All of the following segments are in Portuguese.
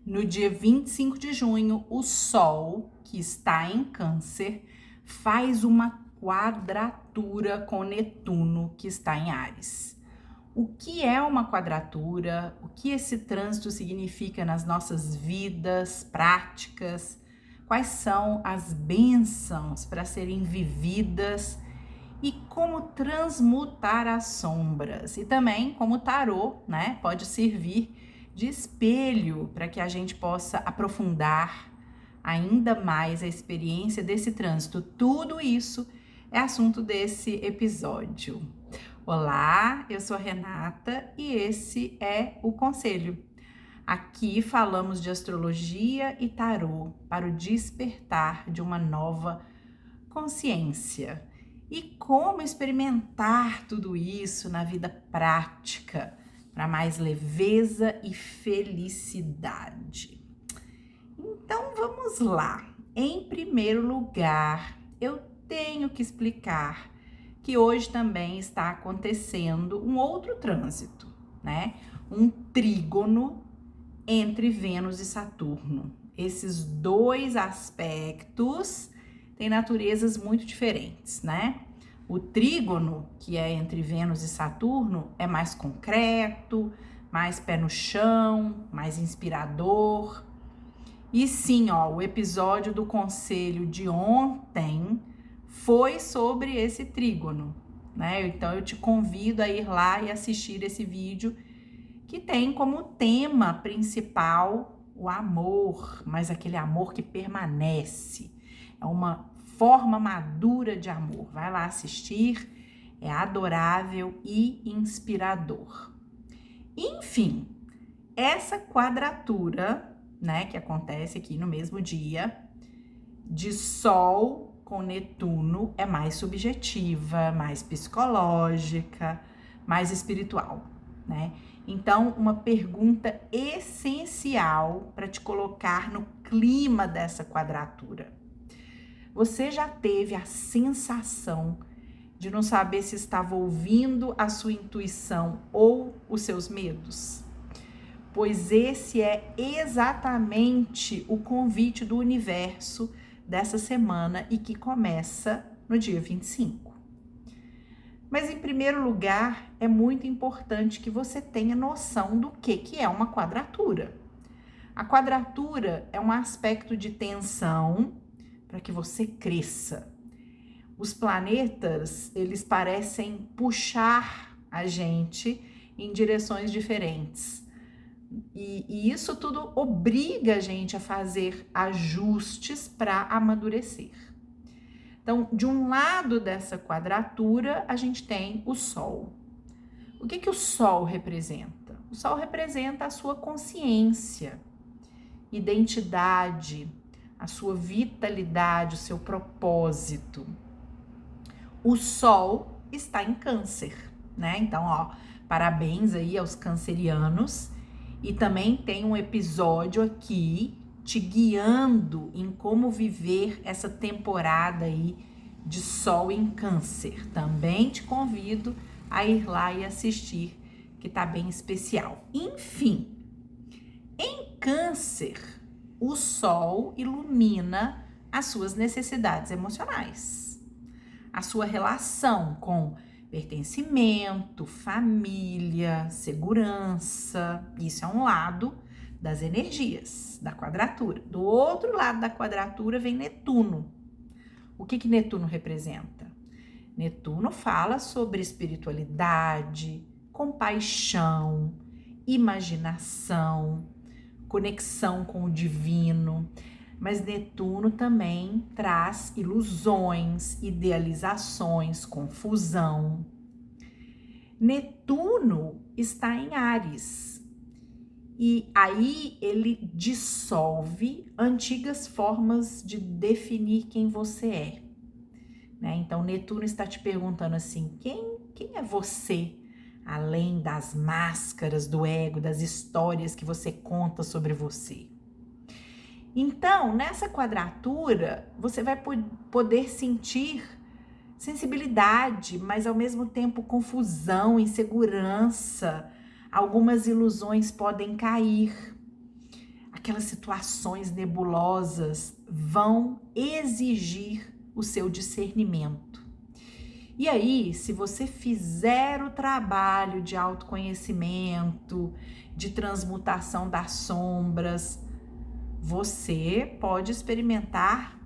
No dia 25 de junho, o Sol, que está em Câncer, faz uma quadratura com Netuno, que está em Áries. O que é uma quadratura? O que esse trânsito significa nas nossas vidas práticas? Quais são as bênçãos para serem vividas? E como transmutar as sombras? E também como o tarô, né, pode servir de espelho para que a gente possa aprofundar ainda mais a experiência desse trânsito. Tudo isso é assunto desse episódio. Olá, eu sou a Renata e esse é o Conselho. Aqui falamos de astrologia e tarô para o despertar de uma nova consciência. E como experimentar tudo isso na vida prática para mais leveza e felicidade. Então vamos lá. Em primeiro lugar, eu tenho que explicar que hoje também está acontecendo um outro trânsito, né? Um trígono entre Vênus e Saturno. Esses dois aspectos têm naturezas muito diferentes, né? O trígono, que é entre Vênus e Saturno, é mais concreto, mais pé no chão, mais inspirador. E sim, ó, o episódio do conselho de ontem foi sobre esse trígono, né? Então eu te convido a ir lá e assistir esse vídeo que tem como tema principal o amor, mas aquele amor que permanece. É uma forma madura de amor. Vai lá assistir, é adorável e inspirador. Enfim, essa quadratura, né, que acontece aqui no mesmo dia, de Sol com Netuno, é mais subjetiva, mais psicológica, mais espiritual, né? Então, uma pergunta essencial para te colocar no clima dessa quadratura. Você já teve a sensação de não saber se estava ouvindo a sua intuição ou os seus medos? Pois esse é exatamente o convite do universo dessa semana e que começa no dia 25. Mas, em primeiro lugar, é muito importante que você tenha noção do que é uma quadratura. A quadratura é um aspecto de tensão para que você cresça. Os planetas, eles parecem puxar a gente em direções diferentes. E isso tudo obriga a gente a fazer ajustes para amadurecer. Então, de um lado dessa quadratura, a gente tem o Sol. O que o Sol representa? O Sol representa a sua consciência, identidade, a sua vitalidade, o seu propósito. O Sol está em Câncer, né? Então, ó, parabéns aí aos cancerianos. E também tem um episódio aqui te guiando em como viver essa temporada aí de Sol em Câncer. Também te convido a ir lá e assistir, que tá bem especial. Enfim, em Câncer, o Sol ilumina as suas necessidades emocionais, a sua relação com pertencimento, família, segurança. Isso é um lado das energias da quadratura. Do outro lado da quadratura vem Netuno. O que Netuno representa? Netuno fala sobre espiritualidade, compaixão, imaginação, conexão com o divino. Mas Netuno também traz ilusões, idealizações, confusão. Netuno está em Áries e aí ele dissolve antigas formas de definir quem você é, né? Então Netuno está te perguntando assim, quem é você? Além das máscaras do ego, das histórias que você conta sobre você. Então, nessa quadratura, você vai poder sentir sensibilidade, mas ao mesmo tempo confusão, insegurança. Algumas ilusões podem cair. aquelas situações nebulosas vão exigir o seu discernimento. E aí, se você fizer o trabalho de autoconhecimento, de transmutação das sombras, você pode experimentar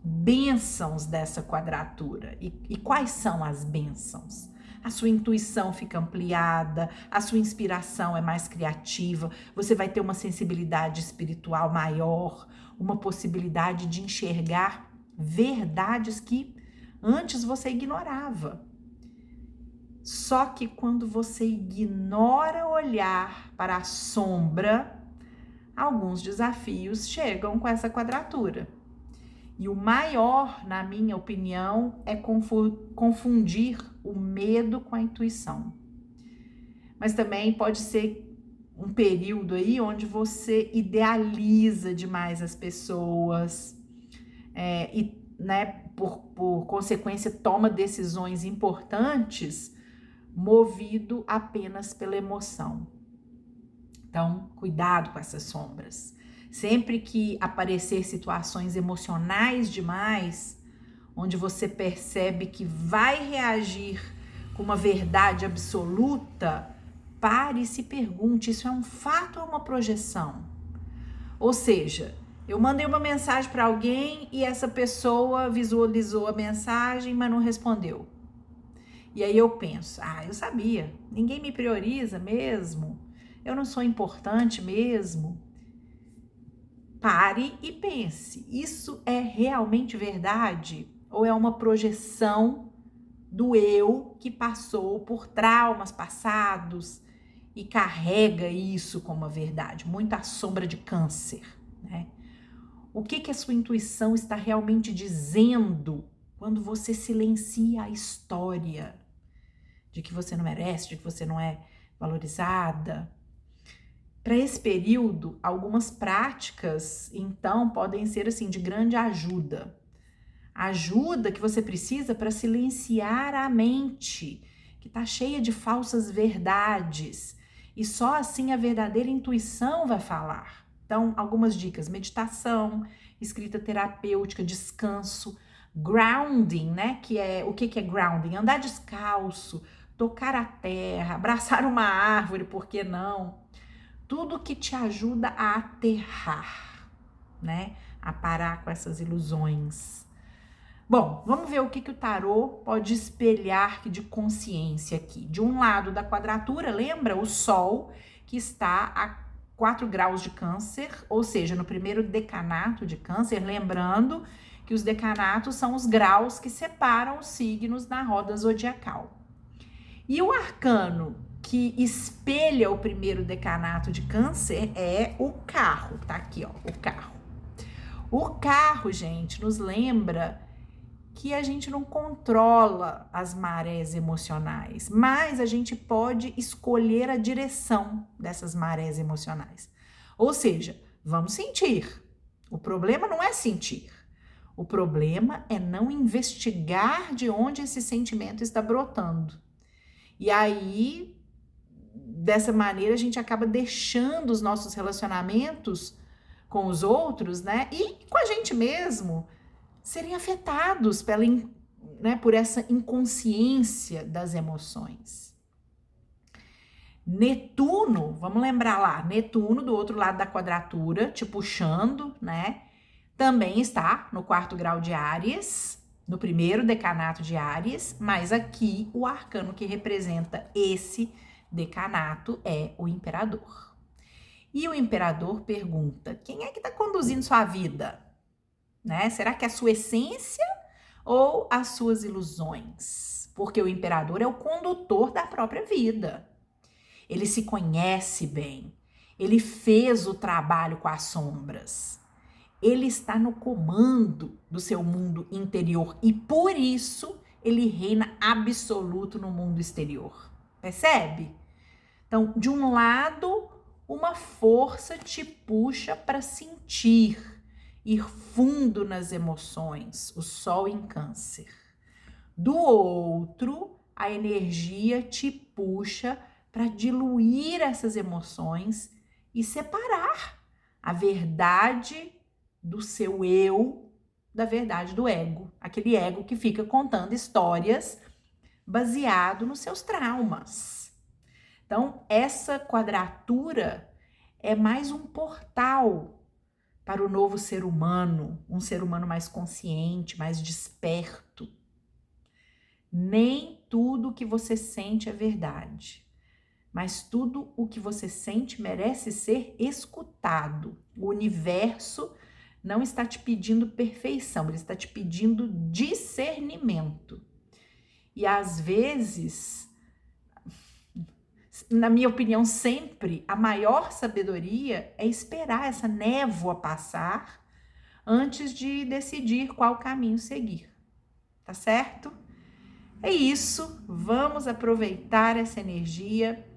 bênçãos dessa quadratura. E quais são as bênçãos? A sua intuição fica ampliada, a sua inspiração é mais criativa, você vai ter uma sensibilidade espiritual maior, uma possibilidade de enxergar verdades que antes você ignorava. Só que quando você ignora olhar para a sombra, alguns desafios chegam com essa quadratura. E o maior, na minha opinião, é confundir o medo com a intuição. Mas também pode ser um período aí onde você idealiza demais as pessoas e, por consequência, toma decisões importantes movido apenas pela emoção. Então, cuidado com essas sombras. Sempre que aparecer situações emocionais demais, onde você percebe que vai reagir com uma verdade absoluta, pare e se pergunte, isso é um fato ou uma projeção? Ou seja, eu mandei uma mensagem para alguém e essa pessoa visualizou a mensagem, mas não respondeu. E aí eu penso, eu sabia, ninguém me prioriza mesmo, eu não sou importante mesmo. Pare e pense, isso é realmente verdade? Ou é uma projeção do eu que passou por traumas passados e carrega isso como uma verdade? Muita sombra de câncer, né? O que a sua intuição está realmente dizendo quando você silencia a história de que você não merece, de que você não é valorizada? Para esse período, algumas práticas, então, podem ser assim de grande ajuda. Ajuda que você precisa para silenciar a mente, que está cheia de falsas verdades. E só assim a verdadeira intuição vai falar. Então, algumas dicas: meditação, escrita terapêutica, descanso, grounding, né? Que é o que é grounding? Andar descalço, tocar a terra, abraçar uma árvore, por que não? Tudo que te ajuda a aterrar, né? A parar com essas ilusões. Bom, vamos ver o que o tarô pode espelhar de consciência aqui. De um lado da quadratura, lembra o Sol, que está a 4 graus de Câncer, ou seja, no primeiro decanato de Câncer, lembrando que os decanatos são os graus que separam os signos na roda zodiacal. E o arcano que espelha o primeiro decanato de Câncer é o carro, tá aqui, ó, o carro. O carro, gente, nos lembra que a gente não controla as marés emocionais, mas a gente pode escolher a direção dessas marés emocionais. Ou seja, vamos sentir. O problema não é sentir. O problema é não investigar de onde esse sentimento está brotando. E aí, dessa maneira, a gente acaba deixando os nossos relacionamentos com os outros, né? E com a gente mesmo, serem afetados por essa inconsciência das emoções. Netuno, vamos lembrar lá, Netuno do outro lado da quadratura, te puxando, né? Também está no 4º grau de Áries, no primeiro decanato de Áries, mas aqui o arcano que representa esse decanato é o Imperador. E o Imperador pergunta: quem é que está conduzindo sua vida? Né? Será que é a sua essência ou as suas ilusões? Porque o Imperador é o condutor da própria vida. Ele se conhece bem, ele fez o trabalho com as sombras. Ele está no comando do seu mundo interior e por isso ele reina absoluto no mundo exterior. Percebe? Então, de um lado, uma força te puxa para sentir, ir fundo nas emoções, o Sol em Câncer. Do outro, a energia te puxa para diluir essas emoções e separar a verdade do seu eu, da verdade do ego. Aquele ego que fica contando histórias baseado nos seus traumas. Então, essa quadratura é mais um portal para o novo ser humano, um ser humano mais consciente, mais desperto. Nem tudo que você sente é verdade, mas tudo o que você sente merece ser escutado. O universo não está te pedindo perfeição, ele está te pedindo discernimento. E às vezes, na minha opinião, sempre a maior sabedoria é esperar essa névoa passar antes de decidir qual caminho seguir. Tá certo? É isso, vamos aproveitar essa energia.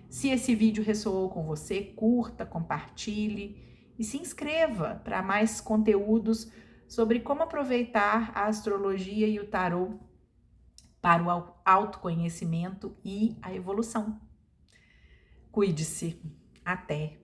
Se esse vídeo ressoou com você, curta, compartilhe e se inscreva para mais conteúdos sobre como aproveitar a astrologia e o tarô para o autoconhecimento e a evolução. Cuide-se. Até!